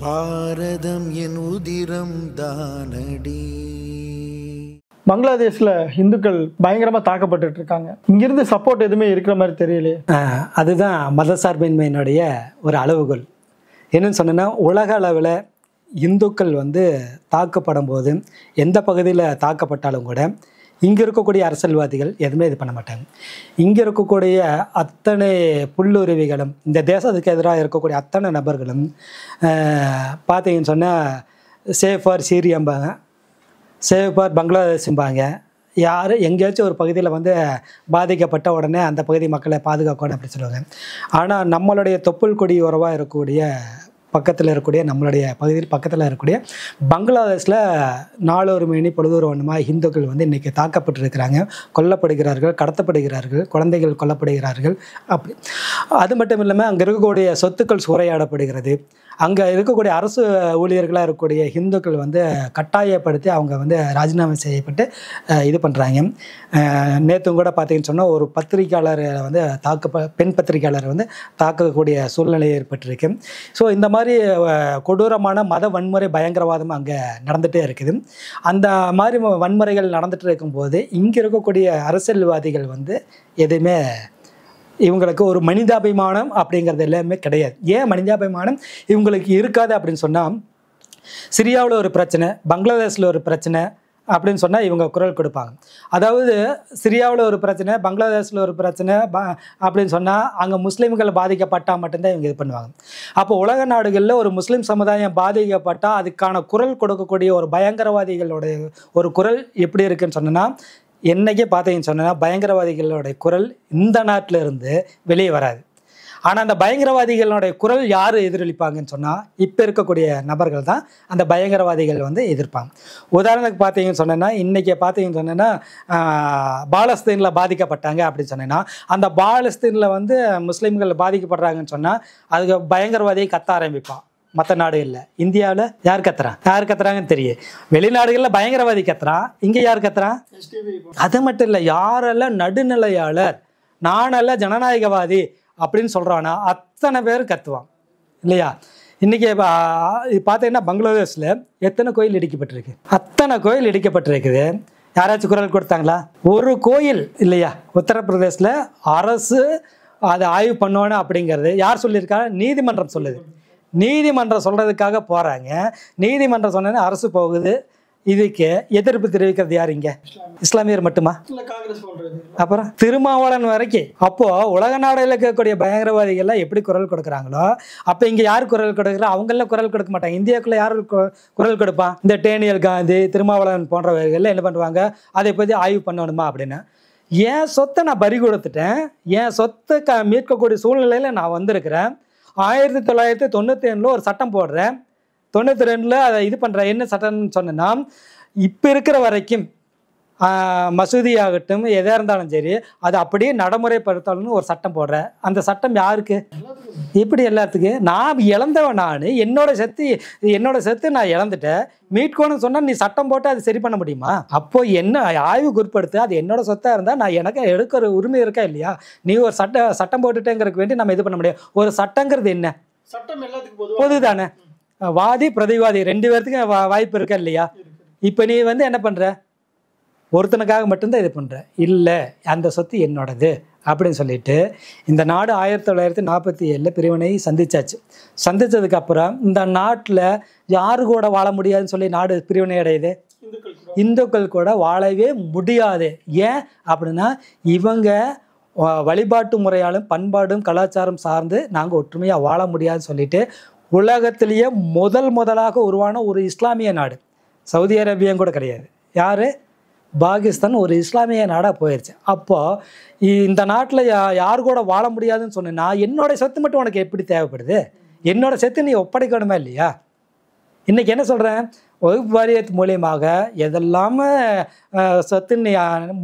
பாரதம் என் உதிரம் தானடி. பங்களாதேஷ்ல இந்துக்கள் பயங்கரமா தாக்கப்பட்டு இருக்காங்க. இங்கிருந்து சப்போர்ட் எதுவுமே இருக்கிற மாதிரி தெரியலையே. அதுதான் மதசார்பின்மையினுடைய ஒரு அளவுகோல். என்னன்னு சொன்னா, உலக அளவில் இந்துக்கள் தாக்கப்படும் போது எந்த பகுதியில் தாக்கப்பட்டாலும் கூட இங்கே இருக்கக்கூடிய அரசியல்வாதிகள் எதுவுமே இது பண்ண மாட்டாங்க. இங்கே இருக்கக்கூடிய அத்தனை புல்லுருவிகளும் இந்த தேசத்துக்கு எதிராக இருக்கக்கூடிய அத்தனை நபர்களும் பார்த்தீங்கன்னு சொன்னால் சேவ் ஃபார் சீரியம்பாங்க, சேவ் ஃபார் பங்களாதேஷும்பாங்க. யார் எங்கேயாச்சும் ஒரு பகுதியில் பாதிக்கப்பட்ட உடனே அந்த பகுதி மக்களை பாதுகாக்கணும் அப்படின்னு சொல்லுவாங்க. ஆனால் நம்மளுடைய தொப்புள் கொடி உறவாக இருக்கக்கூடிய பக்கத்தில் இருக்கக்கூடிய நம்மளுடைய பகுதியில் பக்கத்தில் இருக்கக்கூடிய பங்களாதேஷில் நாளொரு மேனி பொழுதொரு வண்ணமாக இந்துக்கள் இன்றைக்கி தாக்கப்பட்டிருக்கிறாங்க, கொல்லப்படுகிறார்கள், கடத்தப்படுகிறார்கள், குழந்தைகள் கொல்லப்படுகிறார்கள். அப்படி அது மட்டும் இல்லாமல் அங்கே இருக்கக்கூடிய சொத்துக்கள் சூறையாடப்படுகிறது. அங்கே இருக்கக்கூடிய அரசு ஊழியர்களாக இருக்கக்கூடிய இந்துக்கள் கட்டாயப்படுத்தி அவங்க ராஜினாமா செய்யப்பட்டு இது பண்ணுறாங்க. நேற்றும் கூட பார்த்தீங்கன்னு சொன்னால் ஒரு பத்திரிகையாளர் பெண் பத்திரிகையாளர் தாக்கக்கூடிய சூழ்நிலை ஏற்பட்டிருக்கு. ஸோ இந்த மாதிரி கொடூரமான மத வன்முறை பயங்கரவாதம் அங்கே நடந்துகிட்டே இருக்குது. அந்த மாதிரி வன்முறைகள் நடந்துகிட்டு இருக்கும்போது இங்கே இருக்கக்கூடிய அரசியல்வாதிகள் எதுவுமே இவங்களுக்கு ஒரு மனிதாபிமானம் அப்படிங்கிறது எல்லாமே கிடையாது. ஏன் மனிதாபிமானம் இவங்களுக்கு இருக்காது அப்படின்னு சொன்னால், சிரியாவில் ஒரு பிரச்சனை, பங்களாதேஷில் ஒரு பிரச்சனை அப்படின்னு சொன்னால் இவங்க குரல் கொடுப்பாங்க. அதாவது சிரியாவில் ஒரு பிரச்சனை, பங்களாதேஷில் ஒரு பிரச்சனை அப்படின்னு சொன்னால் அங்கே முஸ்லீம்கள் பாதிக்கப்பட்டால் மட்டும்தான் இவங்க இது பண்ணுவாங்க. அப்போ உலக நாடுகளில் ஒரு முஸ்லீம் சமுதாயம் பாதிக்கப்பட்டால் அதுக்கான குரல் கொடுக்கக்கூடிய ஒரு பயங்கரவாதிகளுடைய ஒரு குரல் எப்படி இருக்குன்னு சொன்னால், என்னைக்கே பார்த்தீங்கன்னு சொன்னால் பயங்கரவாதிகளுடைய குரல் இந்த நாட்டில் இருந்து வெளியே வராது. ஆனால் அந்த பயங்கரவாதிகளுடைய குரல் யார் எதிரொலிப்பாங்கன்னு சொன்னால் இப்போ இருக்கக்கூடிய நபர்கள் தான் அந்த பயங்கரவாதிகள் எதிர்ப்பாங்க. உதாரணத்துக்கு பார்த்தீங்கன்னு சொன்னேன்னா, இன்றைக்கி பார்த்தீங்கன்னு சொன்னேன்னா பாலஸ்தீனில் பாதிக்கப்பட்டாங்க அப்படின்னு சொன்னேன்னா, அந்த பாலஸ்தீனில் முஸ்லீம்கள் பாதிக்கப்படுறாங்கன்னு சொன்னால் அதுக்கு பயங்கரவாதியை கத்த ஆரம்பிப்பான். மற்ற நாடு இல்லை, இந்தியாவில் யார் கத்துறாங்கன்னு தெரியும். வெளிநாடுகளில் பயங்கரவாதி கத்துறான், இங்கே யார் கத்துறான்? அது மட்டும் இல்லை, யாரெல்லாம் நடுநிலையாளர், நானெல்லாம் ஜனநாயகவாதி அப்படின்னு சொல்கிறான்னா அத்தனை பேர் கத்துவான் இல்லையா? இன்றைக்கி பார்த்தீங்கன்னா பங்களாதேஷில் எத்தனை கோயில் இடிக்கப்பட்டிருக்கு, அத்தனை கோயில் இடிக்கப்பட்டிருக்குது. யாராச்சும் குரல் கொடுத்தாங்களா? ஒரு கோயில் இல்லையா? உத்தரப்பிரதேசில் அரசு அதை ஆய்வு பண்ணோன்னு அப்படிங்கிறது யார் சொல்லியிருக்கா? நீதிமன்றம் சொல்லுது. நீதிமன்றம் சொல்கிறதுக்காக போகிறாங்க. நீதிமன்றம் சொன்னேன்னா அரசு போகுது. இதுக்கு எதிர்ப்பு தெரிவிக்கிறது யார்? இங்கே இஸ்லாமியர் மட்டுமா? அப்புறம் திருமாவளவன் வரைக்கும். அப்போது உலக நாடுகளில் இருக்கக்கூடிய பயங்கரவாதிகள்லாம் எப்படி குரல் கொடுக்குறாங்களோ அப்போ இங்கே யார் குரல் கொடுக்குறா? அவங்களாம் குரல் கொடுக்க மாட்டாங்க. இந்தியாவுக்குள்ளே யார் குரல் கொடுப்பான்? இந்த டேனியல் காந்தி, திருமாவளவன் போன்றவர்கள் என்ன பண்ணுவாங்க? அதை பற்றி ஆய்வு பண்ணணுமா அப்படின்னு. என் சொத்தை நான் பறி கொடுத்துட்டேன், என் சொத்தை மீட்கக்கூடிய சூழ்நிலையில் நான் வந்திருக்கிறேன். 1997 ஒரு சட்டம் போடுறேன், 92 அதை இது பண்ணுறேன். என்ன சட்டம்னு சொன்னேன்னா, இப்போ இருக்கிற வரைக்கும் மசூதி ஆகட்டும் எதாக இருந்தாலும் சரி அது அப்படியே நடைமுறைப்படுத்தணும்னு ஒரு சட்டம் போடுறேன். அந்த சட்டம் யாருக்கு? இப்படி எல்லாத்துக்கும். நான் இழந்தவன், நான் என்னோட சொத்து நான் இழந்துட்டேன், மீட்கணும்னு சொன்னால் நீ சட்டம் போட்டு அது சரி பண்ண முடியுமா? அப்போ என்ன ஆய்வுக்கு உட்படுத்து, அது என்னோட சொத்தாக இருந்தால் நான் எனக்கு எடுக்கிற உரிமை இருக்கா இல்லையா? நீ ஒரு சட்டம் போட்டுட்டேங்கிறதுக்கு வேண்டி நம்ம இது பண்ண முடியாது. ஒரு சட்டங்கிறது என்ன? சட்டம் எல்லாத்துக்கும் பொதுதானே. வாதி பிரதிவாதி 2 பேர்த்துக்கு வாய்ப்பு இருக்கா இல்லையா? இப்போ நீ என்ன பண்ணுற? ஒருத்தனுக்காக மட்டும்தான் இது பண்ணுற. இல்லை, அந்த சொத்து என்னோடது அப்படின்னு சொல்லிட்டு இந்த நாடு 1947 பிரிவினை சந்திச்சதுக்கப்புறம் இந்த நாட்டில் யாரு கூட வாழ முடியாதுன்னு சொல்லி நாடு பிரிவினை அடையுது. இந்துக்கள் கூட வாழவே முடியாது. ஏன் அப்படின்னா இவங்க வழிபாட்டு முறையாலும் பண்பாடும் கலாச்சாரம் சார்ந்து நாங்கள் ஒற்றுமையாக வாழ முடியாதுன்னு சொல்லிட்டு உலகத்திலேயே முதலாக உருவான ஒரு இஸ்லாமிய நாடு சவுதி அரேபியம் கூட கிடையாது. யார்? பாகிஸ்தான் ஒரு இஸ்லாமிய நாடாக போயிடுச்சு. அப்போது இந்த நாட்டில் யார் கூட வாழ முடியாதுன்னு சொன்னேன்னா என்னோட சொத்து மட்டும் உனக்கு எப்படி தேவைப்படுது? என்னோட சொத்து நீ ஒப்படைக்கணுமா இல்லையா? இன்றைக்கி என்ன சொல்கிறேன்? வகுப்பு வாரியத்து மூலியமாக எதெல்லாம சொத்துன்னு நீ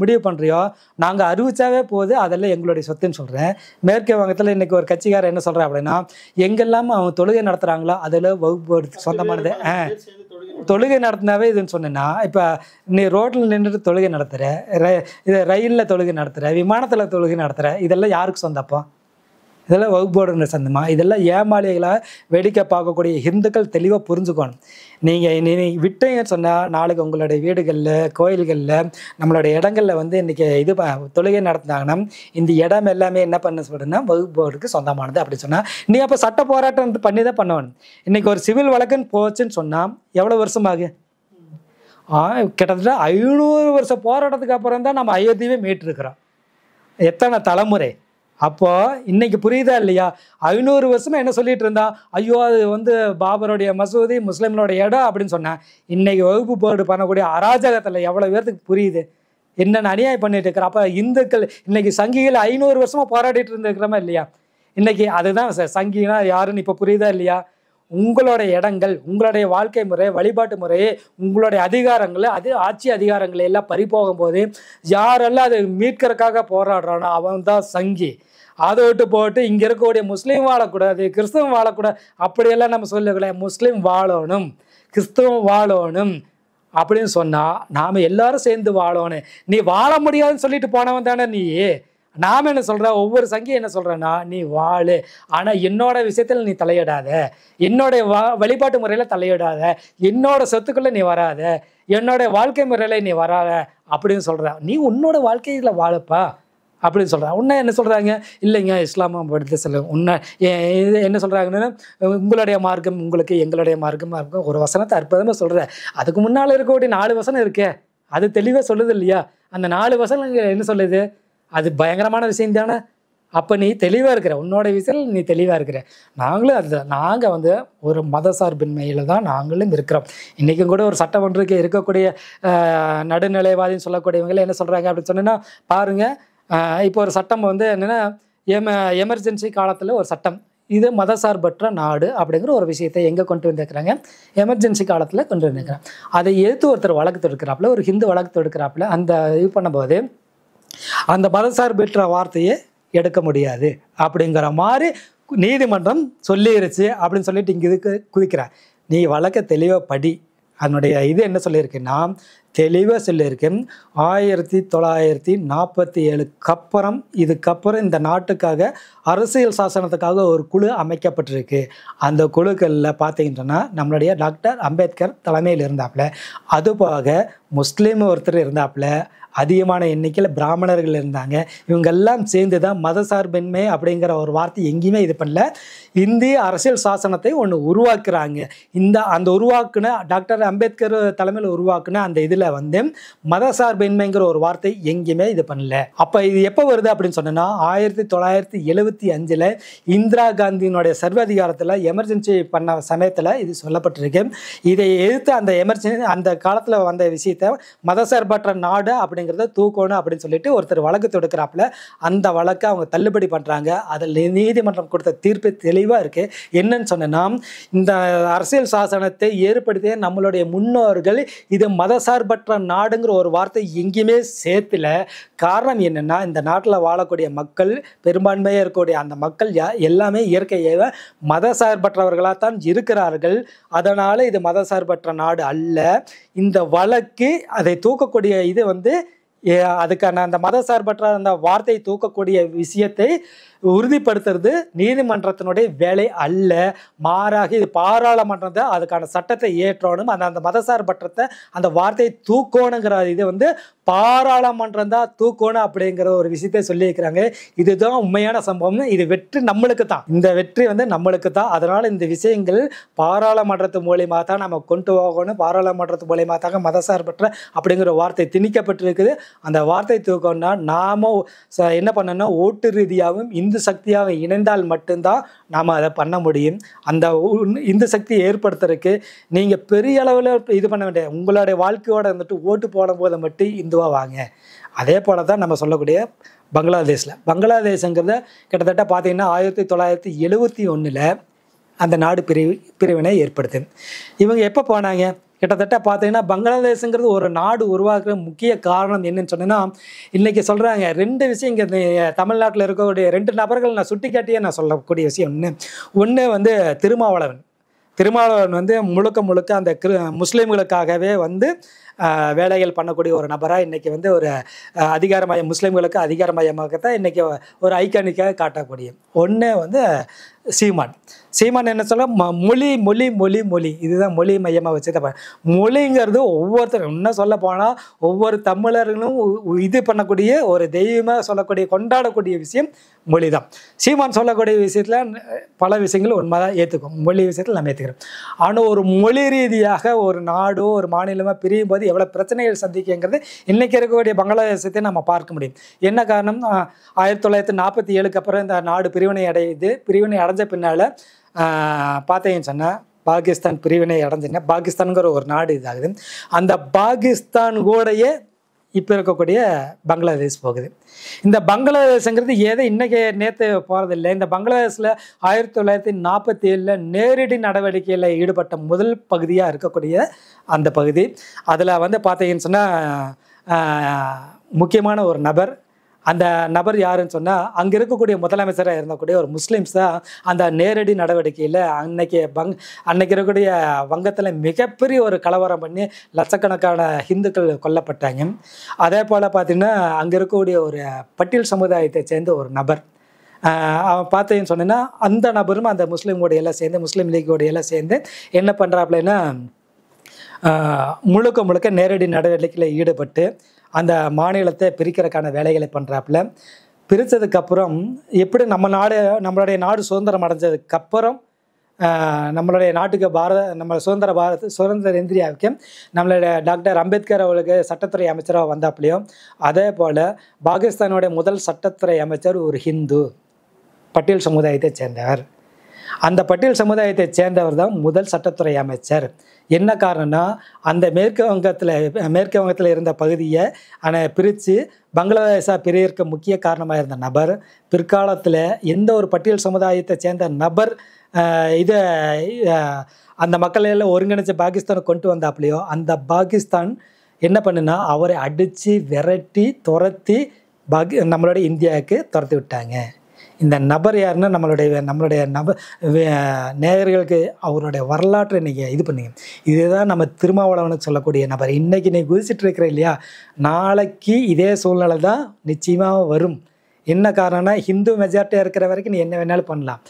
முடிவு பண்ணுறியோ நாங்கள் அறிவிச்சாவே போகுது, அதெல்லாம் எங்களுடைய சொத்துன்னு சொல்கிறேன். மேற்கு வங்கத்தில் இன்றைக்கி ஒரு கட்சிக்காரர் என்ன சொல்கிறேன் அப்படின்னா, எங்கெல்லாம் அவங்க தொழுகை நடத்துகிறாங்களோ அதில் வகுப்பு சொந்தமானது தொழுகை நடத்தினாவே இதுன்னு சொன்னேன்னா, இப்போ நீ ரோட்டில் நின்றுட்டு தொழுகை நடத்துகிற, இது ரயிலில் தொழுகை நடத்துகிற, விமானத்தில் தொழுகை நடத்துகிற, இதெல்லாம் யாருக்கு சொந்தப்போ? இதெல்லாம் வகுப்போடு சந்தமா, இதெல்லாம் ஏமாளிகளாக வேடிக்கை பார்க்கக்கூடிய இந்துக்கள் தெளிவாக புரிஞ்சுக்கணும். நீங்கள் விட்டீங்கன்னு சொன்னால் நாளைக்கு உங்களுடைய வீடுகளில், கோயில்களில், நம்மளுடைய இடங்களில் வந்து இன்றைக்கி தொழுகை நடத்தினாங்கன்னா இந்த இடம் எல்லாமே என்ன பண்ண சொல்கிறேன்னா வகுப்போருக்கு சொந்தமானது அப்படி சொன்னால் நீ அப்போ சட்ட போராட்டம் பண்ணி தான் பண்ணணும். இன்றைக்கி ஒரு சிவில் வழக்குன்னு போச்சுன்னு சொன்னால் எவ்வளோ வருஷமாகு? கிட்டத்தட்ட 500 வருஷம் போராட்டத்துக்கு அப்புறம் தான் நம்ம அயோத்தியவே மீட்டிருக்கிறோம். எத்தனை தலைமுறை? அப்போது இன்னைக்கு புரியுதா இல்லையா? 500 வருஷமா என்ன சொல்லிட்டு இருந்தா, ஐயோ அது வந்து பாபருடைய மசூதி, முஸ்லீம்களோட இடம் அப்படின்னு சொன்னேன். இன்னைக்கு வகுப்பு போர்டு பண்ணக்கூடிய அராஜகத்தில் எவ்வளோ பேர்த்துக்கு புரியுது என்னென்ன அநியாயம் பண்ணிட்டு இருக்கிற. அப்போ இந்துக்கள் இன்னைக்கு சங்கிகள் 500 வருஷமா போராடிட்டு இருந்திருக்கிறோமா இல்லையா? இன்னைக்கு அதுதான் சங்கினா யாருன்னு இப்போ புரியுதா இல்லையா? உங்களுடைய இடங்கள், உங்களுடைய வாழ்க்கை முறை, வழிபாட்டு முறையே, உங்களுடைய அதிகாரங்கள், ஆட்சி அதிகாரங்களை எல்லாம் பறிபோகும் போது யாரெல்லாம் அதை மீட்கிறதுக்காக போராடுறானோ அவன் தான் சங்கி. அதை விட்டு போட்டு இங்கே இருக்கக்கூடிய முஸ்லீம் வாழக்கூடாது, கிறிஸ்தவம் வாழக்கூடாது அப்படியெல்லாம் நம்ம சொல்லக்கூடாது. முஸ்லீம் வாழணும், கிறிஸ்தவம் வாழணும் அப்படின்னு சொன்னால் நாம் எல்லாரும் சேர்ந்து வாழணும். நீ வாழ முடியாதுன்னு சொல்லிட்டு போனவன் தானே நீ. நாம் என்ன சொல்கிறோம், ஒவ்வொரு சங்கியும் என்ன சொல்கிறேன்னா நீ வாழு, ஆனால் என்னோட விஷயத்தில் நீ தலையிடாத, என்னோடைய வழிபாட்டு முறையில் தலையிடாத, என்னோட சொத்துக்குள்ளே நீ வராத, என்னோட வாழ்க்கை முறையில் நீ வராத அப்படின்னு சொல்கிற. நீ உன்னோட வாழ்க்கையில் வாழப்பா அப்படின்னு சொல்கிறான். உன்னை என்ன சொல்கிறாங்க, இல்லைங்க இஸ்லாமா படுத்து சொல்ல உன்னை என்ன சொல்கிறாங்கன்னா உங்களுடைய மார்க்கம் உங்களுக்கு, எங்களுடைய மார்க்கம் ஒரு வசனத்தை அற்புதமாக சொல்கிற. அதுக்கு முன்னால் இருக்கக்கூடிய 4 வசனம் இருக்கே அது தெளிவாக சொல்லுது இல்லையா? அந்த 4 வசனங்கள் என்ன சொல்லுது? அது பயங்கரமான விஷயம் தானே. அப்போ நீ தெளிவாக இருக்கிற, உன்னோட விஷயத்தில் நீ தெளிவாக இருக்கிற. நாங்களும் அதுதான், நாங்கள் வந்து ஒரு மதசார்பின்மையில் தான் நாங்களும் இருக்கிறோம். இன்றைக்கும் கூட ஒரு சட்டம் ஒன்றுக்கு இருக்கக்கூடிய நடுநிலைவாதின்னு சொல்லக்கூடியவங்களே என்ன சொல்கிறாங்க அப்படின்னு சொன்னீங்கன்னா பாருங்கள், இப்போ ஒரு சட்டம் வந்து என்னென்னா எமர்ஜென்சி காலத்தில் ஒரு சட்டம், இது மதசார்பற்ற நாடு அப்படிங்கிற ஒரு விஷயத்தை எங்கே கொண்டு வந்திருக்கிறாங்க, எமர்ஜென்சி காலத்தில் கொண்டு வந்திருக்கிறாங்க. அதை எதிர்த்து ஒருத்தர் வழக்கு தொடுக்கிறாப்புல, ஒரு ஹிந்து வழக்கு தொடுக்கிறாப்புல, அந்த இது பண்ணும்போது அந்த மதசார்பற்ற வார்த்தையை எடுக்க முடியாது அப்படிங்கிற மாதிரி நீதிமன்றம் சொல்லிருச்சு அப்படின்னு சொல்லிட்டு இங்கே இதுக்கு குதிக்கிறார். நீ வழக்க தெளிவாக படி. அதனுடைய இது என்ன சொல்லியிருக்குன்னா தெளிவாக சொல்லியிருக்கேன். 1947 அப்புறம் இதுக்கப்புறம் இந்த நாட்டுக்காக அரசியல் சாசனத்துக்காக ஒரு குழு அமைக்கப்பட்டிருக்கு. அந்த குழுக்களில் பார்த்தீங்கன்னா நம்மளுடைய டாக்டர் அம்பேத்கர் தலைமையில் இருந்தாப்புல, அதுபோக முஸ்லீம் ஒருத்தர் இருந்தாப்புல, அதிகமான எண்ணிக்கையில் பிராமணர்கள் இருந்தாங்க. இவங்கெல்லாம் சேர்ந்து தான் மதசார்பின்மை அப்படிங்கிற ஒரு வார்த்தை எங்கேயுமே இது பண்ணல. இந்திய அரசியல் சாசனத்தை ஒன்று உருவாக்குறாங்க. அந்த உருவாக்குன டாக்டர் அம்பேத்கர் தலைமையில் உருவாக்குன அந்த இதில் வந்து மதசார்பின்மைங்கிற ஒரு வார்த்தை எங்கேயுமே இது பண்ணல. அப்போ இது எப்போ வருது அப்படின்னு சொன்னோன்னா 1975 இந்திரா காந்தியினுடைய சர்வாதிகாரத்தில் எமர்ஜென்சி பண்ண சமயத்தில் இது சொல்லப்பட்டிருக்கு. இதை எதிர்த்து அந்த எமர்ஜென்சி அந்த காலத்தில் வந்த விஷயத்தை மதசார்பற்ற நாடு அப்படிங்கிறத தூக்கணும் அப்படின்னு சொல்லிட்டு ஒருத்தர் வழக்கு தொடுக்கிறாப்புல. அந்த வழக்கை அவங்க தள்ளுபடி பண்ணுறாங்க. அதில் நீதிமன்றம் கொடுத்த தீர்ப்பு தெளிவாக இருக்குது. என்னன்னு சொன்னேன்னா இந்த அரசியல் சாசனத்தை ஏற்படுத்திய நம்மளுடைய முன்னோர்கள் இது மதசார்பற்ற நாடுங்கிற ஒரு வார்த்தை எங்கேயுமே சேர்த்துல. காரணம் என்னென்னா இந்த நாட்டில் வாழக்கூடிய மக்கள், பெரும்பான்மையாக இருக்கக்கூடிய அந்த மக்கள் எல்லாமே இயற்கையாக மதசார்பற்றவர்களாகத்தான் இருக்கிறார்கள். அதனால் இது மதசார்பற்ற நாடு அல்ல. இந்த வழக்கு அதை தூக்கக்கூடிய இது வந்து அதுக்கான அந்த மதசார்பற்ற அந்த வார்த்தையை தூக்கக்கூடிய விஷயத்தை உறுதிப்படுத்துறது நீதிமன்றத்தினுடைய வேலை அல்ல. மாறாக இது பாராளுமன்றத்தை அதுக்கான சட்டத்தை ஏற்றணும். அந்த மதசார்பற்றத்தை அந்த வார்த்தையை தூக்கணுங்கிற இது வந்து பாராளுமன்றம் தான் தூக்கணும் அப்படிங்கிற ஒரு விஷயத்தை சொல்லியிருக்கிறாங்க. இதுதான் உண்மையான சம்பவம். இது வெற்றி நம்மளுக்கு தான், இந்த வெற்றி வந்து நம்மளுக்கு தான். அதனால் இந்த விஷயங்கள் பாராளுமன்றத்து மூலியமாக தான் நம்ம கொண்டு போகணும். பாராளுமன்றத்து மூலியமாக தாங்க மதசார்பற்ற அப்படிங்கிற வார்த்தை திணிக்கப்பட்டிருக்குது. அந்த வார்த்தை தூக்கணும்னா நாம என்ன பண்ணணும்னா ஓட்டு ரீதியாகவும் இந்து சக்தியாக இணைந்தால் மட்டும்தான் நாம் அதை பண்ண முடியும். அந்த இந்து சக்தியை ஏற்படுத்துறதுக்கு நீங்கள் பெரிய அளவில் இது பண்ண வேண்டிய உங்களுடைய வாழ்க்கையோடு இருந்துட்டு ஓட்டு போடும் போது மட்டும் இந்துவாக வாங்க. அதே போல தான் நம்ம சொல்லக்கூடிய பங்களாதேஷங்கிறத கிட்டத்தட்ட பார்த்தீங்கன்னா 1971 அந்த நாடு பிரிவினை ஏற்படுது. இவங்க எப்போ போனாங்க? கிட்டத்தட்ட பார்த்தீங்கன்னா பங்களாதேஷுங்கிறது ஒரு நாடு உருவாக்குற முக்கிய காரணம் என்னன்னு சொன்னேன்னா இன்றைக்கி சொல்கிறாங்க 2 விஷயம். இங்கே தமிழ்நாட்டில் இருக்கக்கூடிய 2 நபர்கள் நான் சுட்டி காட்டியே நான் சொல்லக்கூடிய விஷயம் ஒன்று வந்து திருமாவளவன். திருமாவளவன் வந்து முழுக்க முழுக்க அந்த முஸ்லீம்களுக்காகவே வந்து வேலைகள் பண்ணக்கூடிய ஒரு நபராக இன்றைக்கி வந்து ஒரு அதிகாரமயம் முஸ்லீம்களுக்கு அதிகாரமயமாகத்தான் இன்றைக்கி ஒரு ஐகானிக்காக காட்டக்கூடிய ஒன்று வந்து சீமான் என்ன சொல்ல மொழி மொழி மொழி மொழி இதுதான் மொழி மையமாக வச்சு மொழிங்கிறது ஒவ்வொருத்தரும் இன்னும் சொல்ல போனால் ஒவ்வொரு தமிழர்களும் இது பண்ணக்கூடிய ஒரு தெய்வமாக சொல்லக்கூடிய கொண்டாடக்கூடிய விஷயம் மொழி தான். சீமான் சொல்லக்கூடிய விஷயத்தில் பல விஷயங்கள் உண்மைதான் ஏற்றுக்கும், மொழி விஷயத்தில் நம்ம ஏற்றுக்கிறோம். ஆனால் ஒரு மொழி ரீதியாக ஒரு நாடோ ஒரு மாநிலமாக பிரியும் போது எவ்வளோ பிரச்சனைகள் சந்திக்குங்கிறது இன்றைக்கி இருக்கக்கூடிய பங்களாதேசத்தை நம்ம பார்க்க முடியும். என்ன காரணம், 1947க்கு அப்புறம் இந்த நாடு பிரிவினை அடையுது. பிரிவினை அடைஞ்ச பின்னால் பார்த்தீங்கன்னு சொன்னால் பாகிஸ்தான் பிரிவினை அடைஞ்சுன்னா பாகிஸ்தானுங்கிற ஒரு நாடு இதாகுது. அந்த பாகிஸ்தான் கூடயே இப்போ இருக்கக்கூடிய பங்களாதேஷ் போகுது. இந்த பங்களாதேஷுங்கிறது ஏதோ இன்றைக்கி நேற்று போகிறதில்லை. இந்த பங்களாதேஷில் 1947 நேரடி நடவடிக்கையில் ஈடுபட்ட முதல் பகுதியாக இருக்கக்கூடிய அந்த பகுதி. அதில் வந்து பார்த்தீங்கன்னு சொன்னால் முக்கியமான ஒரு நபர், அந்த நபர் யாருன்னு சொன்னால் அங்கே இருக்கக்கூடிய முதலமைச்சராக இருந்தக்கூடிய ஒரு முஸ்லீம்ஸ் தான் அந்த நேரடி நடவடிக்கையில் அன்னைக்கு இருக்கக்கூடிய வங்கத்தில் மிகப்பெரிய ஒரு கலவரம் பண்ணி லட்சக்கணக்கான ஹிந்துக்கள் கொல்லப்பட்டாங்க. அதே போல் பார்த்திங்கன்னா அங்கே இருக்கக்கூடிய ஒரு பட்டியல் சமுதாயத்தை சேர்ந்த ஒரு நபர் அவன் பார்த்தீங்கன்னு சொன்னேன்னா அந்த நபரும் அந்த முஸ்லீமோடைய எல்லாம் சேர்ந்து முஸ்லீம் லீக்கோடைய எல்லாம் சேர்ந்து என்ன பண்ணுறாப்புலன்னா முழுக்க நேரடி நடவடிக்கையில் ஈடுபட்டு அந்த மாநிலத்தை பிரிக்கிறதுக்கான வேலைகளை பண்ணுறாப்புல. பிரித்ததுக்கப்புறம் எப்படி நம்மளுடைய நாடு சுதந்திரம் அடைஞ்சதுக்கப்புறம் நம்மளுடைய நாட்டுக்கு நம்ம சுதந்திர இந்தியாவுக்கு நம்மளுடைய டாக்டர் அம்பேத்கர் அவர்களுக்கு சட்டத்துறை அமைச்சராக வந்தாப்புலையும் அதே போல் பாகிஸ்தானுடைய முதல் சட்டத்துறை அமைச்சர் ஒரு ஹிந்து பட்டியல் சமுதாயத்தை சேர்ந்தவர். அந்த பட்டியல் சமுதாயத்தை சேர்ந்தவர் தான் முதல் சட்டத்துறை அமைச்சர். என்ன காரணம்னா அந்த மேற்கு வங்கத்தில் இருந்த பகுதியை பிரித்து பங்களாதேஷாக பிரிக்க முக்கிய காரணமாக இருந்த நபர் பிற்காலத்தில் எந்த ஒரு பட்டியல் சமுதாயத்தை சேர்ந்த நபர் இதை அந்த மக்களையெல்லாம் ஒருங்கிணைச்சு பாகிஸ்தானுக்கு கொண்டு வந்தாப்புலையோ அந்த பாகிஸ்தான் என்ன பண்ணுன்னா அவரை அடித்து விரட்டி துரத்தி நம்மளுடைய இந்தியாவுக்கு துரத்தி விட்டாங்க. இந்த நபர் யாருன்னா நம்மளுடைய நேயர்களுக்கு அவருடைய வரலாற்றை நீங்கள் இது பண்ணுங்க. இதுதான் நம்ம திருமாவளவனுக்கு சொல்லக்கூடிய நபர். இன்றைக்கி நீ குதிச்சுட்டு இருக்கிற இல்லையா, நாளைக்கு இதே சூழ்நிலை தான் நிச்சயமாக வரும். என்ன காரணம்னா ஹிந்து மெஜாரிட்டியாக இருக்கிற வரைக்கும் நீ என்ன வேணாலும் பண்ணலாம்.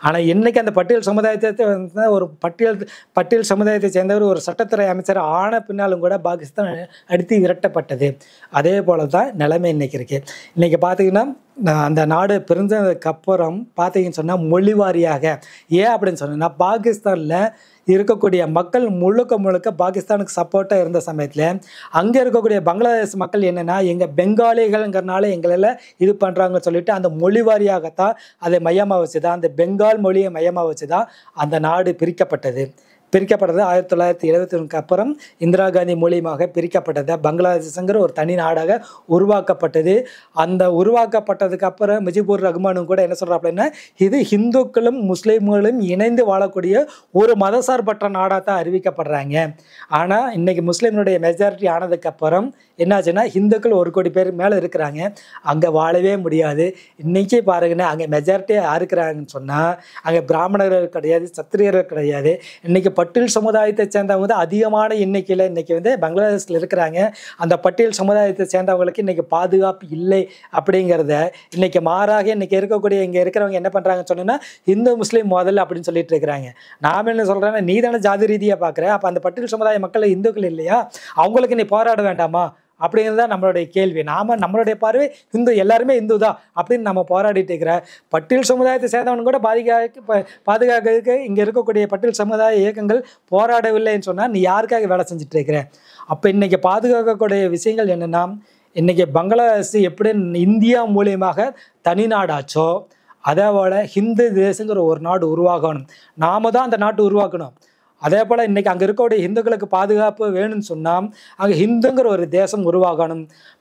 ஆனால் இன்றைக்கி அந்த பட்டியல் சமுதாயத்தை ஒரு பட்டியல் சமுதாயத்தை சேர்ந்தவர் ஒரு சட்டத்துறை அமைச்சர் ஆன பின்னாலும் கூட பாகிஸ்தான் அடித்து விரட்டப்பட்டது. அதே போல தான் நிலைமை இன்றைக்கி இருக்குது. இன்றைக்கி பார்த்திங்கன்னா அந்த நாடு பிரிஞ்சதுக்கப்புறம் பார்த்தீங்கன்னு சொன்னால் மொழி வாரியாக ஏன் அப்படின்னு சொன்னால் பாகிஸ்தானில் இருக்கக்கூடிய மக்கள் முழுக்க பாகிஸ்தானுக்கு சப்போர்ட்டாக இருந்த சமயத்தில் அங்கே இருக்கக்கூடிய பங்களாதேஷ் மக்கள் என்னென்னா எங்கள் பெங்காலிகள்ங்கிறனால எங்களெல்லாம் இது பண்ணுறாங்கன்னு சொல்லிட்டு அந்த மொழி வாரியாகத்தான் அதை மையமாக வச்சு தான் அந்த பெங்கால் மொழியை மையமாக வச்சு தான் அந்த நாடு பிரிக்கப்பட்டது. 1971 அப்புறம் இந்திரா காந்தி மூலியமாக பிரிக்கப்பட்டது. பங்களாதேஷுங்கிற ஒரு தனி நாடாக உருவாக்கப்பட்டது. அந்த உருவாக்கப்பட்டதுக்கு அப்புறம் முஜிபுர் ரஹ்மானும் கூட என்ன சொல்கிறாப்புலன்னா இது ஹிந்துக்களும் முஸ்லீம்களும் இணைந்து வாழக்கூடிய ஒரு மதசார்பற்ற நாடாக தான் அறிவிக்கப்படுறாங்க. ஆனால் இன்றைக்கி முஸ்லீம்களுடைய மெஜாரிட்டி ஆனதுக்கப்புறம் என்னாச்சுன்னா ஹிந்துக்கள் 1 கோடி பேர் மேலே இருக்கிறாங்க, அங்கே வாழவே முடியாது. இன்றைக்கி பாருங்கன்னா அங்கே மெஜாரிட்டியாக யாருக்கிறாங்கன்னு சொன்னால் அங்கே பிராமணர்கள் கிடையாது, சத்திரியர்கள் கிடையாது. இன்றைக்கி பட்டியல் சமுதாயத்தை சேர்ந்தவங்க தான் அதிகமான எண்ணிக்கையில் இன்றைக்கி வந்து பங்களாதேஷில் இருக்கிறாங்க. அந்த பட்டியல் சமுதாயத்தை சேர்ந்தவங்களுக்கு இன்றைக்கி பாதுகாப்பு இல்லை அப்படிங்கிறத இன்றைக்கி மாறாக இன்றைக்கி இருக்கக்கூடிய இங்கே இருக்கிறவங்க என்ன பண்ணுறாங்கன்னு சொன்னோன்னா இந்து முஸ்லீம் முதல்ல அப்படின்னு சொல்லிட்டு இருக்கிறாங்க. நாம் என்ன சொல்கிறேன்னா நீ தானே ஜாதி ரீதியாக பார்க்குற, அப்போ அந்த பட்டியல் சமுதாய மக்கள் இந்துக்கள் இல்லையா, அவங்களுக்கு நீ போராட வேண்டாமா அப்படிங்கிறது தான் நம்மளுடைய கேள்வி. நம்மளுடைய பார்வை இந்து எல்லாருமே இந்து தான் அப்படின்னு நம்ம போராடிட்டு இருக்கிற பட்டியல் சமுதாயத்தை சேர்ந்தவனு கூட பாதுகாக்கிறதுக்கு இங்கே இருக்கக்கூடிய பட்டியல் சமுதாய இயக்கங்கள் போராடவில்லைன்னு சொன்னால் நீ யாருக்காக வேலை செஞ்சுட்டு இருக்கிற? அப்போ இன்றைக்கி பாதுகாக்கக்கூடிய விஷயங்கள் என்னென்னா இன்றைக்கி பங்களாதேஷ் எப்படி இந்தியா மூலியமாக தனி நாடாச்சோ அதே போல் ஹிந்து தேசங்கிற ஒரு நாடு உருவாகணும், நாம தான் அந்த நாட்டு உருவாக்கணும். அதே போல் இன்றைக்கி அங்கே இருக்கக்கூடிய ஹிந்துக்களுக்கு பாதுகாப்பு வேணும்னு சொன்னால் அங்கே ஹிந்துங்கிற ஒரு தேசம் உருவாகணும்.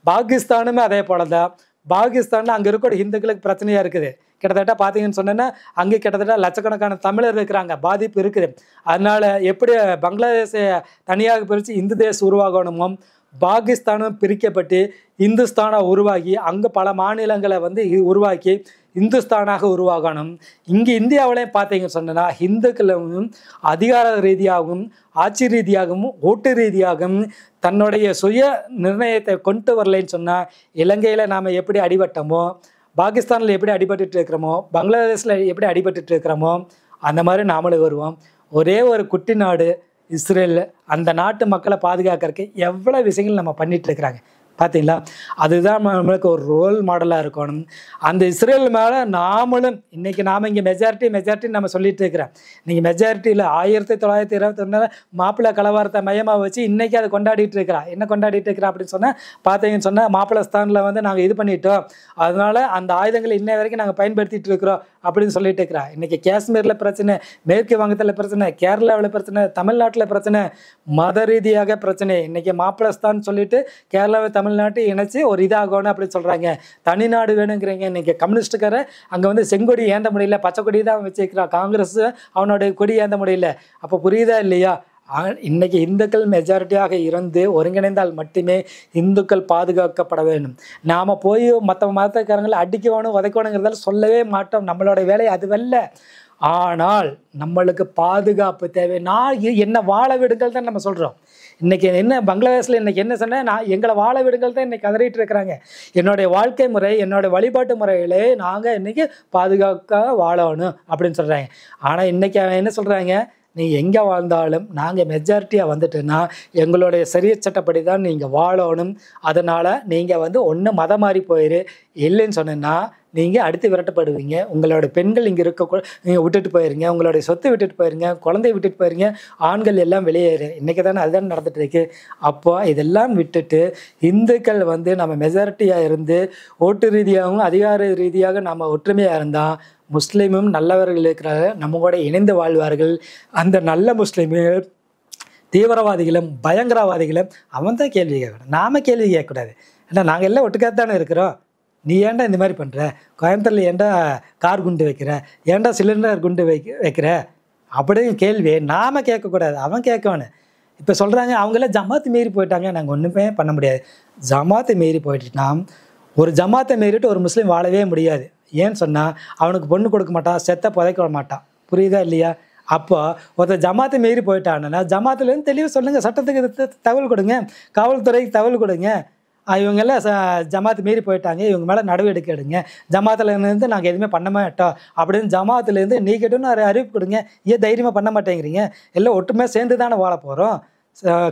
பாகிஸ்தானுமே அதே போல தான். பாகிஸ்தானில் அங்கே இருக்கக்கூடிய ஹிந்துக்களுக்கு பிரச்சனையாக இருக்குது. கிட்டத்தட்ட பார்த்தீங்கன்னு சொன்னேன்னா அங்கே கிட்டத்தட்ட லட்சக்கணக்கான தமிழர் இருக்கிறாங்க, பாதிப்பு இருக்குது. அதனால் எப்படி பங்களாதேஷை தனியாக பிரித்து இந்து தேசம் உருவாகணுமோ பாகிஸ்தானும் பிரிக்கப்பட்டு இந்துஸ்தானாக உருவாகி அங்கே பல மாநிலங்களை வந்து உருவாக்கி இந்துஸ்தானாக உருவாகணும். இங்கே இந்தியாவிலையும் பார்த்தீங்கன்னு சொன்னா இந்துக்களும் அதிகார ரீதியாகவும் ஆட்சி ரீதியாகவும் ஓட்டு ரீதியாகவும் தன்னுடைய சுய நிர்ணயத்தை கொண்டு வரலைன்னு சொன்னால் இலங்கையில் நாம் எப்படி அடிபட்டோமோ, பாகிஸ்தானில் எப்படி அடிபட்டு இருக்கிறோமோ, பங்களாதேஷில் எப்படி அடிபட்டு இருக்கிறோமோ அந்த மாதிரி நாமளும் வருவோம். ஒரே ஒரு குட்டி நாடு இஸ்ரேல், அந்த நாட்டு மக்களை பாதுகாக்கிறதுக்கு எவ்வளோ விஷயங்கள் நம்ம பண்ணிட்டு இருக்கிறாங்க பார்த்தீங்களா? அதுதான் நம்மளுக்கு ஒரு ரோல் மாடலாக இருக்கணும். அந்த இஸ்ரேல் மேலே நாமளும் இன்றைக்கி நாம் இங்கே மெஜாரிட்டி நம்ம சொல்லிட்டு இருக்கிறோம். இன்றைக்கி மெஜாரிட்டியில் 1921 மாப்பிள்ளை கலவரத்தை மையமாக வச்சு இன்றைக்கி அதை கொண்டாடிட்டு இருக்கிறா. என்ன கொண்டாடிட்டு இருக்கிறா அப்படின்னு சொன்னால் பார்த்தீங்கன்னு சொன்னால் மாப்பிள்ளஸ்தானில் வந்து நாங்கள் இது பண்ணிட்டோம், அதனால் அந்த ஆயுதங்களை இன்னை வரைக்கும் நாங்கள் பயன்படுத்திட்டு இருக்கிறோம் அப்படின்னு சொல்லிட்டு இருக்கிறா. இன்றைக்கி காஷ்மீரில் பிரச்சனை, மேற்கு வங்கத்தில் பிரச்சனை, கேரளாவில் பிரச்சனை, தமிழ்நாட்டில் பிரச்சனை, மத ரீதியாக பிரச்சனை. இன்றைக்கி மாப்பிள்ளஸ்தான் சொல்லிட்டு கேரளாவை தமிழ்நாட்டை இணைச்சி ஒரு இதாகணும் அப்படின்னு சொல்கிறாங்க. தனிநாடு வேணுங்கிறீங்க. இன்றைக்கி கம்யூனிஸ்டுக்கார அங்கே வந்து செங்கொடி ஏந்த முடியல, பச்சை கொடி தான் வச்சுக்கிறான். காங்கிரஸ் அவனுடைய கொடி ஏந்த முடியல. அப்போ புரியுதா இல்லையா? இன்னைக்கு இந்துக்கள் மெஜாரிட்டியாக இருந்து ஒருங்கிணைந்தால் மட்டுமே இந்துக்கள் பாதுகாக்கப்பட வேண்டும். நாம் போய் மற்ற மதக்காரங்களை அடிக்கணும் உதைக்கணுங்கிறதால சொல்லவே மாட்டோம். நம்மளோட வேலை அதுவல்ல. ஆனால் நம்மளுக்கு பாதுகாப்பு தேவை. நான் என்ன வாழ விடுங்கள் தான் நம்ம சொல்கிறோம். இன்றைக்கி என்ன பங்களாதேஷில் இன்றைக்கி என்ன சொன்னால், நான் எங்களை வாழ விடுங்கள் தான் இன்றைக்கி கதறிட்டு இருக்கிறாங்க. என்னுடைய வாழ்க்கை முறை, என்னுடைய வழிபாட்டு முறையிலே நாங்கள் இன்றைக்கி பாதுகாக்க வாழணும் அப்படின்னு சொல்கிறாங்க. ஆனால் இன்றைக்கி அவன் என்ன சொல்கிறாங்க, நீ எங்கே வாழ்ந்தாலும் நாங்கள் மெஜாரிட்டியாக வந்துட்டுன்னா எங்களுடைய சரிய சட்டப்படி தான் நீங்கள் வாழணும். அதனால் நீங்கள் வந்து ஒன்று மதம் மாறி போயிரு, இல்லைன்னு சொன்னேன்னா நீங்கள் அடுத்து விரட்டப்படுவீங்க. உங்களோட பெண்கள் இங்கே நீங்கள் விட்டுட்டு போயிருங்க, உங்களுடைய சொத்து விட்டுட்டு போயிருங்க, குழந்தைய விட்டுட்டு போயிருங்க, ஆண்கள் எல்லாம் வெளியேறு. இன்றைக்கி தானே அதுதான் நடந்துட்டு இருக்கு. அப்போ இதெல்லாம் விட்டுட்டு இந்துக்கள் வந்து நம்ம மெஜாரிட்டியாக இருந்து ஓட்டு ரீதியாகவும் அதிகார ரீதியாக நம்ம ஒற்றுமையாக இருந்தால் முஸ்லீமும் நல்லவர்கள் இருக்கிறாங்க, நம்ம கூட இணைந்து வாழ்வார்கள். அந்த நல்ல முஸ்லீம்கள் தீவிரவாதிகளும் பயங்கரவாதிகளும் அவன் தான் கேள்வி கேட்கணும், நாம் கேள்வி கேட்கக்கூடாது. ஏன்னா நாங்கள் எல்லாம் ஒட்டுக்காத்தானே இருக்கிறோம். நீ ஏன்டா இந்த மாதிரி பண்ணுற, கோயம்புத்தூரில் ஏன்டா கார் குண்டு வைக்கிற, ஏன்டா சிலிண்டர் குண்டு வைக்கிற அப்படின்னு கேள்வி நாம் கேட்கக்கூடாது, அவன் கேட்கணும். இப்போ சொல்கிறாங்க அவங்களாம் ஜமாத்து மீறி போயிட்டாங்க, நாங்கள் ஒன்றுமே பண்ண முடியாது. ஜமாத்து மீறி போயிட்டுனா ஒரு ஜமாத்தை மீறிட்டு ஒரு முஸ்லீம் வாழவே முடியாது. ஏன்னு சொன்னால் அவனுக்கு பொண்ணு கொடுக்க மாட்டான், செத்த புதைக்க மாட்டான். புரியுதா இல்லையா? அப்போ ஒருத்தர் ஜமாத்தை மீறி போயிட்டான்னா ஜமாத்துலேருந்து தெளிவாக சொல்லுங்கள், சட்டத்துக்கு தகவல் கொடுங்க, காவல்துறைக்கு தகவல் கொடுங்க. இவங்கெல்லாம் ஜமாத்து மீறி போயிட்டாங்க, இவங்க மேலே நடவடிக்கை எடுங்க, ஜமாத்துலேருந்து நாங்கள் எதுவுமே பண்ண மாட்டோம் அப்படின்னு ஜமாத்துலேருந்து நீக்கிட்டோன்னு ஒரு அறிவிப்பு கொடுங்க. ஏன் தைரியமாக பண்ண மாட்டேங்கிறீங்க? எல்லாம் ஒட்டுமையாக சேர்ந்து தானே வாழ போகிறோம்.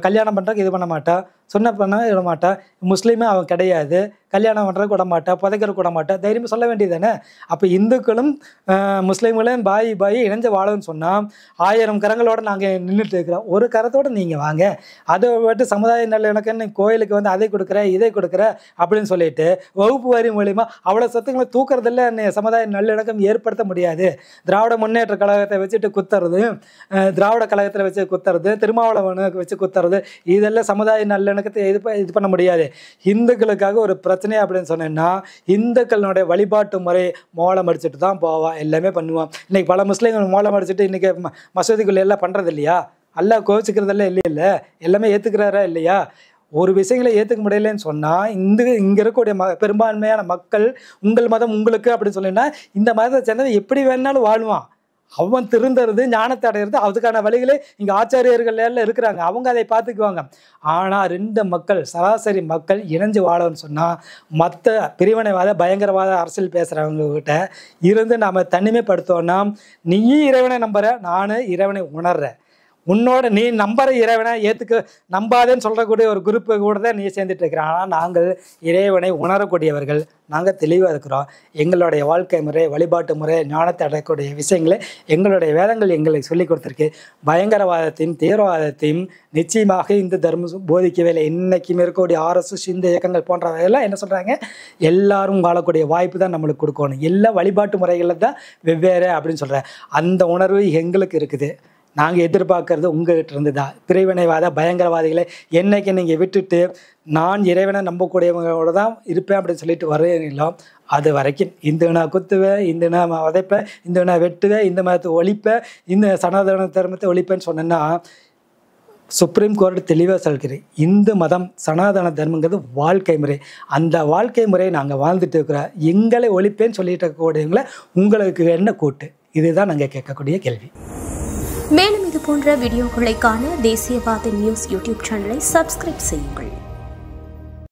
கல்யாணம் பண்ணுறதுக்கு இது பண்ண மாட்டோம், சொன்ன பண்ண விட மாட்டான், முஸ்லீமே அவன் கிடையாது, கல்யாணம் பண்ணுறதுக்கு விட மாட்டான், புதைக்கிறதுக்கு விட மாட்டான், தைரியமாக சொல்ல வேண்டியது தானே. அப்போ இந்துக்களும் முஸ்லீம்களும் பாய் இணைஞ்சு வாழணும்னு சொன்னால் 1000 கரங்களோடு நாங்கள் நின்றுட்டு இருக்கிறோம். ஒரு கரத்தோடு நீங்கள் வாங்க. அதை விட்டு சமுதாய நல்லிணக்கன்னு கோயிலுக்கு வந்து அதை கொடுக்குற இதை கொடுக்குற அப்படின்னு சொல்லிட்டு வகுப்பு வாரி மூலிமா அவ்வளோ சத்துக்களை தூக்குறதில்ல சமுதாய நல்லிணக்கம் ஏற்படுத்த முடியாது. திராவிட முன்னேற்ற கழகத்தை வச்சுட்டு குத்துறது, திராவிட கழகத்தில் வச்சு குத்துறது, திருமாவளவனுக்கு வச்சு குத்துறது, இதெல்லாம் சமுதாய நல்லிணக்கத்தை இது பண்ண முடியாது. இந்துக்களுக்காக ஒரு பிரச்சனை அப்படின்னு சொன்னேன்னா இந்துக்களுடைய வழிபாட்டு முறை மோளம் அடிச்சுட்டு தான் போவான், எல்லாமே பண்ணுவான். இன்னைக்கு பல முஸ்லீம்கள் மோளம் அடிச்சுட்டு இன்னைக்கு மசூதிக்குள்ள எல்லாம் பண்றது இல்லையா? அல்ல கோவிச்சுக்கிறதெல்லாம் இல்லையில்ல, எல்லாமே ஏத்துக்கிறாரா இல்லையா? ஒரு விஷயங்களை ஏற்றுக்க முடியலன்னு சொன்னால் இங்கே இருக்கக்கூடிய பெரும்பான்மையான மக்கள் உங்கள் மதம் உங்களுக்கு அப்படின்னு சொன்னீங்கன்னா இந்த மதத்தை சேர்ந்தவன் எப்படி வேணாலும் வாழ்வான். அவன் திருந்துறது, ஞானத்தை அடையிறது, அதுக்கான வழிகளே இங்கே ஆச்சாரியர்கள் எல்லாம் இருக்கிறாங்க, அவங்க அதை பார்த்துக்குவாங்க. ஆனால் 2 மக்கள் சராசரி மக்கள் இணைஞ்சு வாழணும்னு சொன்னால் மற்ற பிரிவினைவாத பயங்கரவாத அரசியல் பேசுகிறவங்ககிட்ட இருந்து நாம் தனிமைப்படுத்தோன்னா நீயும் இறைவனை நம்புற, நானும் இறைவனை உணர்றேன், உன்னோட நீ நம்புற இறைவனை நம்பாதேன்னு சொல்கிறக்கூடிய ஒரு குரூப்பு கூட தான் நீ சேர்ந்துட்டு இருக்கிற. ஆனால் நாங்கள் இறைவனை உணரக்கூடியவர்கள், நாங்கள் தெளிவாக இருக்கிறோம். எங்களுடைய வாழ்க்கை முறை, வழிபாட்டு முறை, ஞானத்தை அடையக்கூடிய விஷயங்களை எங்களுடைய வேதங்கள் எங்களுக்கு சொல்லிக் கொடுத்துருக்கு. பயங்கரவாதத்தையும் தீவிரவாதத்தையும் நிச்சயமாக இந்த தர்மம் போதிக்கவே இல்லை. இன்றைக்கும் இருக்கக்கூடிய RSS இந்த இயக்கங்கள் போன்றவையெல்லாம் என்ன சொல்கிறாங்க, எல்லாரும் வாழக்கூடிய வாய்ப்பு தான் நம்மளுக்கு கொடுக்கணும், எல்லா வழிபாட்டு முறைகளில் தான் வெவ்வேறு அப்படின்னு சொல்கிறேன். அந்த உணர்வு எங்களுக்கு இருக்குது. நாங்கள் எதிர்பார்க்கறது உங்கள்கிட்ட இருந்து தான். பிரிவினைவாத பயங்கரவாதிகளை என்னைக்கு நீங்கள் விட்டுட்டு நான் இறைவனை நம்பக்கூடியவங்களோட தான் இருப்பேன் அப்படின்னு சொல்லிட்டு வரீங்களோ அது வரைக்கும் இந்த நான் குத்துவேன், இந்த நான் உதைப்பேன், இந்த நான் வெட்டுவேன், இந்த மதத்தை ஒழிப்பேன், இந்த சனாதன தர்மத்தை ஒழிப்பேன்னு சொன்னேன்னா சுப்ரீம் கோர்ட் தெளிவாக சொல்கிறேன், இந்து மதம் சனாதன தர்மங்கிறது வாழ்க்கை முறை. அந்த வாழ்க்கை முறையை நாங்கள் வாழ்ந்துட்டு இருக்கிற எங்களை ஒழிப்பேன்னு சொல்லிட்டு இருக்கக்கூடியவங்களை உங்களுக்கு என்ன கூட்டு? இதுதான் நாங்கள் கேட்கக்கூடிய கேள்வி. மேலும் இது போன்ற வீடியோக்களை காண தேசியவாத நியூஸ் யூடியூப் சேனலை சப்ஸ்கிரைப் செய்யுங்கள்.